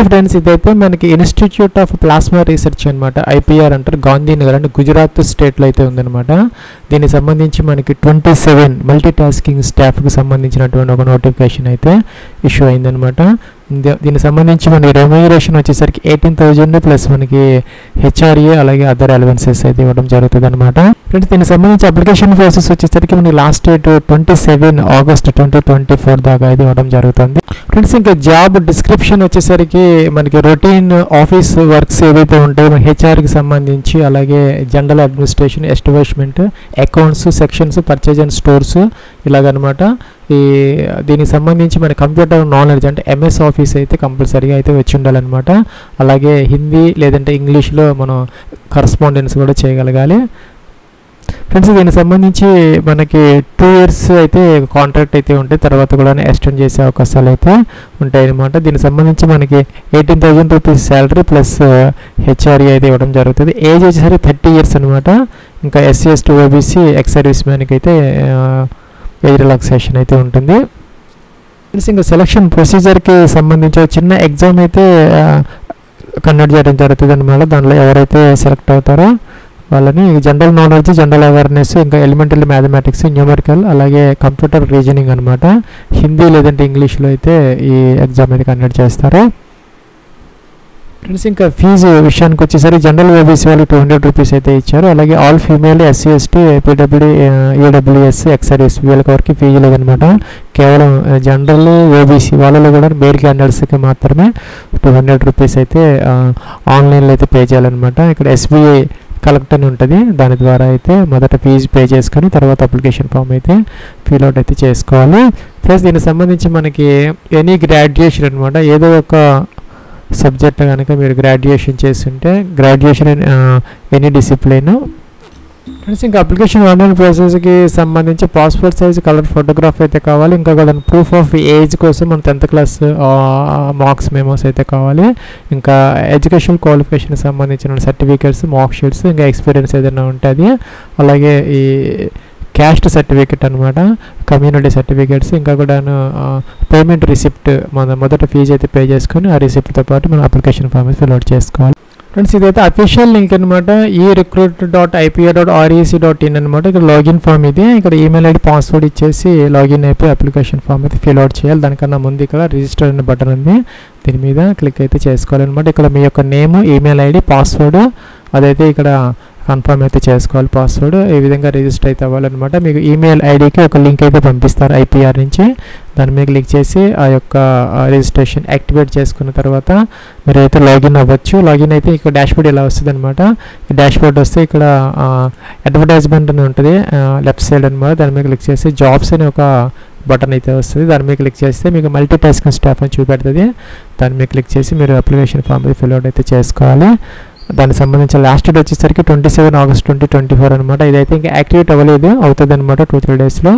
Friends, ఇదైతే మనకి institute of plasma research అనమాట, ఐపీఆర్ అంటారు, గాంధీనగర్ అంటే గుజరాత్ స్టేట్లో అయితే ఉందన్నమాట. దీనికి సంబంధించి మనకి 27 మల్టీ టాస్కింగ్ స్టాఫ్కి సంబంధించినటువంటి ఒక నోటిఫికేషన్ అయితే ఇష్యూ అయిందనమాట. దీనికి సంబంధించి మనకి రెమ్యూనరేషన్ వచ్చేసరికి 18,000 ప్లస్ మనకి హెచ్ఆర్ఏ అలాగే అదర్ అలవెన్సెస్ అయితే ఇవ్వడం జరుగుతుంది అనమాట. ఫ్రెండ్స్, దీనికి సంబంధించి అప్లికేషన్ ప్రాసెస్ వచ్చేసరికి మనకి లాస్ట్ డేట్ 27 ఆగస్ట్ 2024 దాకా అయితే ఇవ్వడం జరుగుతుంది. ఫ్రెండ్స్, ఇంకా జాబ్ డిస్క్రిప్షన్ వచ్చేసరికి మనకి రొటీన్ ఆఫీస్ వర్క్స్ ఏవైతే ఉంటాయో మన హెచ్ఆర్కి సంబంధించి, అలాగే general administration, establishment, accounts, sections, purchase and stores ఇలాగనమాట. దీనికి సంబంధించి మన కంప్యూటర్ నాలెడ్జ్ అంటే ఎంఎస్ ఆఫీస్ అయితే కంపల్సరీగా అయితే వచ్చి ఉండాలన్నమాట. అలాగే హిందీ లేదంటే ఇంగ్లీష్లో మనం కరస్పాండెన్స్ కూడా చేయగలగాలి. ఫ్రెండ్స్, దీనికి సంబంధించి మనకి 2 years అయితే కాంట్రాక్ట్ అయితే ఉంటాయి, తర్వాత కూడా ఎక్స్టెండ్ చేసే అవకాశాలు అయితే ఉంటాయి అన్నమాట. దీనికి సంబంధించి మనకి 18,000 రూపీస్ శాలరీ ప్లస్ హెచ్ఆర్ఏ అయితే ఇవ్వడం జరుగుతుంది. ఏజ్ వచ్చేసరికి 30 years అనమాట. ఇంకా SC ST OBC ex service మ్యాన్కి అయితే ఏజ్ రిలాక్సేషన్ అయితే ఉంటుంది. ఫ్రెండ్స్, ఇంకా సెలక్షన్ ప్రొసీజర్కి సంబంధించి చిన్న ఎగ్జామ్ అయితే కండక్ట్ చేయడం జరుగుతుంది అనమాట. దానిలో ఎవరైతే సెలెక్ట్ అవుతారో వాళ్ళని జనరల్ నాలెడ్జ్, జనరల్ అవేర్నెస్, ఇంకా ఎలిమెంటరీ మ్యాథమెటిక్స్, న్యూమరికల్, అలాగే కంప్యూటర్ రీజనింగ్ అనమాట. హిందీ లేదంటే ఇంగ్లీష్లో అయితే ఈ ఎగ్జామ్ అయితే కండక్ట్ చేస్తారు. ఫ్రెండ్స్, ఇంకా ఫీజు విషయానికి వచ్చేసరికి జనరల్ ఓబీసీ వాళ్ళకి 200 రూపీస్ అయితే ఇచ్చారు. అలాగే all female, SC ST, PWD, EWS, XRS వీళ్ళకి వరకు ఫీజు లేదనమాట. కేవలం జనరల్ ఓబీసీ వాళ్ళలో కూడా మేల్ క్యాండిడేట్స్కి మాత్రమే 200 రూపీస్ అయితే ఆన్లైన్లో అయితే పే చేయాలన్నమాట. ఇక్కడ ఎస్బీఐ కలెక్ట్ అని ఉంటుంది, దాని ద్వారా అయితే మొదట ఫీజు పే చేసుకొని తర్వాత అప్లికేషన్ ఫామ్ అయితే ఫిల్అవుట్ అయితే చేసుకోవాలి. ప్లస్ దీనికి సంబంధించి మనకి ఎనీ గ్రాడ్యుయేషన్ అనమాట, ఏదో ఒక సబ్జెక్ట్ కనుక మీరు గ్రాడ్యుయేషన్ చేస్తుంటే గ్రాడ్యుయేషన్ ఎనీ డిసిప్లిన్. ఫ్రెండ్స్, ఇంకా అప్లికేషన్ ఆన్లైన్ ప్రాసెస్కి సంబంధించి పాస్పోర్ట్ సైజ్ కలర్ ఫోటోగ్రాఫ్ అయితే కావాలి. ఇంకా కూడా ప్రూఫ్ ఆఫ్ ఏజ్ కోసం మన 10th క్లాస్ మార్క్స్ మెమోస్ అయితే కావాలి. ఇంకా ఎడ్యుకేషన్ క్వాలిఫికేషన్కి సంబంధించిన సర్టిఫికేట్స్, మార్క్ షీట్స్, ఇంకా ఎక్స్పీరియన్స్ ఏదైనా ఉంటుంది. అలాగే ఈ క్యాస్ట్ సర్టిఫికేట్ అనమాట, కమ్యూనిటీ సర్టిఫికేట్స్, ఇంకా కూడా పేమెంట్ రిసిప్ట్, మన మొదట ఫీజు అయితే పే చేసుకొని ఆ రిసిప్ట్తో పాటు మనం అప్లికేషన్ ఫామ్ అయితే ఫిల్అవుట్ చేసుకోవాలి. ఫ్రెండ్స్, ఇదైతే అఫీషియల్ లింక్ అనమాట, recruit.ipr.iec.in అనమాట. ఇక్కడ లాగిన్ ఫామ్ ఇది. ఇక్కడ ఈమెయిల్ ఐడి, పాస్వర్డ్ ఇచ్చేసి లాగిన్ అయిపోయి అప్లికేషన్ ఫామ్ అయితే ఫిల్అవుట్ చేయాలి. దానికన్నా ముందు ఇక్కడ రిజిస్టర్ అనే బటన్ ఉంది, దీని మీద క్లిక్ అయితే చేసుకోవాలన్నమాట. ఇక్కడ మీ యొక్క నేమ్, ఈమెయిల్ ఐడి, పాస్వర్డ్ అదైతే ఇక్కడ కన్ఫర్మ్ అయితే చేసుకోవాలి. పాస్వర్డ్ ఈ విధంగా రిజిస్టర్ అయితే అవ్వాలన్నమాట. మీకు ఈమెయిల్ ఐడికి ఒక లింక్ అయితే పంపిస్తారు ఐపీఆర్ నుంచి, దాని మీద క్లిక్ చేసి ఆ యొక్క రిజిస్ట్రేషన్ యాక్టివేట్ చేసుకున్న తర్వాత మీరు అయితే లాగిన్ అవ్వచ్చు. లాగిన్ అయితే ఇక్కడ డాష్బోర్డ్ ఇలా వస్తుంది అనమాట. ఈ డాష్బోర్డ్ వస్తే ఇక్కడ అడ్వర్టైజ్మెంట్ అని ఉంటుంది లెఫ్ట్ సైడ్ అనమాట. దాని మీద క్లిక్ చేసి జాబ్స్ అని ఒక బటన్ అయితే వస్తుంది, దాని మీద క్లిక్ చేస్తే మీకు మల్టీ టాస్కింగ్ స్టాఫ్ అని చూపెడుతుంది. దాని మీద క్లిక్ చేసి మీరు అప్లికేషన్ ఫామ్ అయితే ఫిల్అవుట్ అయితే చేసుకోవాలి. దానికి సంబంధించిన లాస్ట్ డేట్ వచ్చేసరికి 27 ఆగస్ట్ 2024 అనమాట. ఇదైతే ఇంకా యాక్టివేట్ అవ్వలేదు, అవుతుంది అనమాట 2-3 డేస్లో.